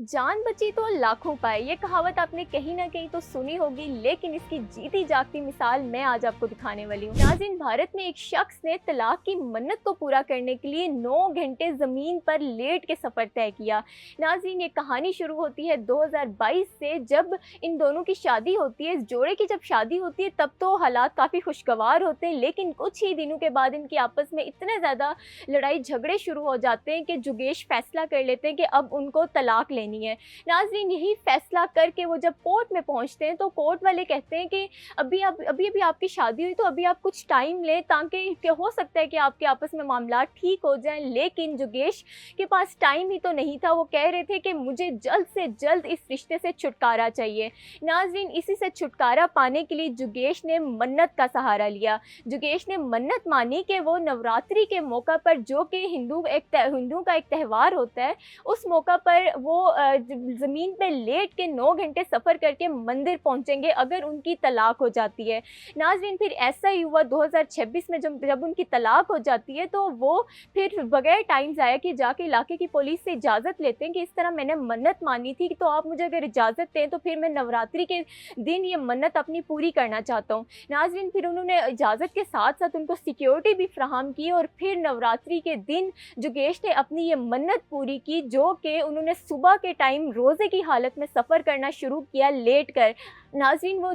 जान बची तो लाखों पाए, ये कहावत आपने कहीं ना कहीं तो सुनी होगी, लेकिन इसकी जीती जागती मिसाल मैं आज आपको दिखाने वाली हूँ। नाज़रीन, भारत में एक शख्स ने तलाक की मन्नत को पूरा करने के लिए 9 घंटे ज़मीन पर लेट के सफ़र तय किया। नाज़रीन, ये कहानी शुरू होती है 2022 से, जब इन दोनों की शादी होती है। इस जोड़े की जब शादी होती है तब तो हालात काफ़ी खुशगवार होते हैं, लेकिन कुछ ही दिनों के बाद इनकी आपस में इतने ज़्यादा लड़ाई झगड़े शुरू हो जाते हैं कि जुगेश फैसला कर लेते हैं कि अब उनको तलाक लेनी है। नाज़रीन, यही फैसला करके वो जब कोर्ट में पहुंचते हैं तो कोर्ट वाले कहते हैं कि अभी अभी आपकी शादी हुई, तो अभी आप कुछ टाइम लें, ताकि हो सकता है कि आपके आपस में मामला ठीक हो जाएं। लेकिन जुगेश के पास टाइम ही तो नहीं था। वो कह रहे थे कि मुझे जल्द से जल्द इस रिश्ते से छुटकारा चाहिए। नाज़रीन, इसी से छुटकारा पाने के लिए जुगेश ने मन्नत का सहारा लिया। जुगेश ने मन्नत मानी कि वो नवरात्रि के मौका पर, जो कि हिंदू का एक त्यौहार होता है, उस मौका पर वो ज़मीन पे लेट के 9 घंटे सफ़र करके मंदिर पहुंचेंगे अगर उनकी तलाक हो जाती है। नाज़रीन, फिर ऐसा ही हुआ 2026 में, जब उनकी तलाक हो जाती है तो वो फिर बगैर टाइम ज़ाया कि जाके इलाके की पुलिस से इजाज़त लेते हैं कि इस तरह मैंने मन्नत मानी थी, तो आप मुझे अगर इजाज़त दें तो फिर मैं नवरात्रि के दिन ये मन्नत अपनी पूरी करना चाहता हूँ। नाज़रीन, फिर उन्होंने इजाज़त के साथ साथ उनको सिक्योरिटी भी फ्राहम की और फिर नवरात्रि के दिन जुगेश ने अपनी ये मन्नत पूरी की, जो कि उन्होंने सुबह के टाइम रोज़े की हालत में सफ़र करना शुरू किया लेट कर। नाज़रीन, वो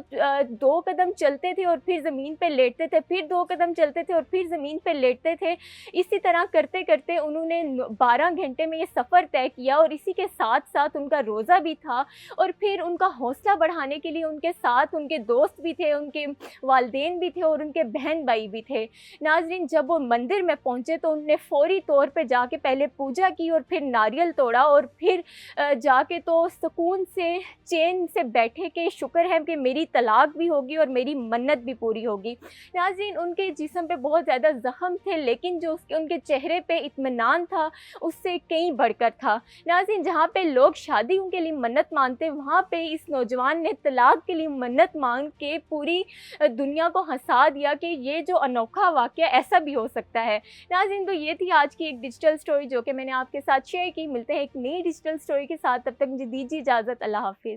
2 कदम चलते थे और फिर ज़मीन पे लेटते थे, फिर 2 कदम चलते थे और फिर ज़मीन पे लेटते थे। इसी तरह करते करते उन्होंने 12 घंटे में ये सफ़र तय किया और इसी के साथ साथ उनका रोज़ा भी था। और फिर उनका हौसला बढ़ाने के लिए उनके साथ उनके दोस्त भी थे, उनके वालिदैन भी थे और उनके बहन भाई भी थे। नाज़रीन, जब वो मंदिर में पहुँचे तो उन्होंने फ़ौरी तौर पे जाके पहले पूजा की और फिर नारियल तोड़ा और फिर जाके तो सुकून से चैन से बैठे कि शुक्र है कि मेरी तलाक भी होगी और मेरी मन्नत भी पूरी होगी। नाज़रीन, उनके जिस्म पे बहुत ज़्यादा ज़ख्म थे, लेकिन जो उनके चेहरे पे इत्मीनान था उससे कहीं बढ़कर था। नाज़रीन, जहाँ पे लोग शादियों के लिए मन्नत मांगते, वहाँ पे इस नौजवान ने तलाक के लिए मन्नत मांग के पूरी दुनिया को हंसा दिया कि ये जो अनोखा वाक़या ऐसा भी हो सकता है। नाज़रीन, तो ये थी आज की एक डिजिटल स्टोरी जो कि मैंने आपके साथ शेयर की। मिलते हैं एक नई डिजिटल स्टोरी के साथ, तब तक मुझे दीजिए इजाज़त। अल्लाह हाफ़िज़।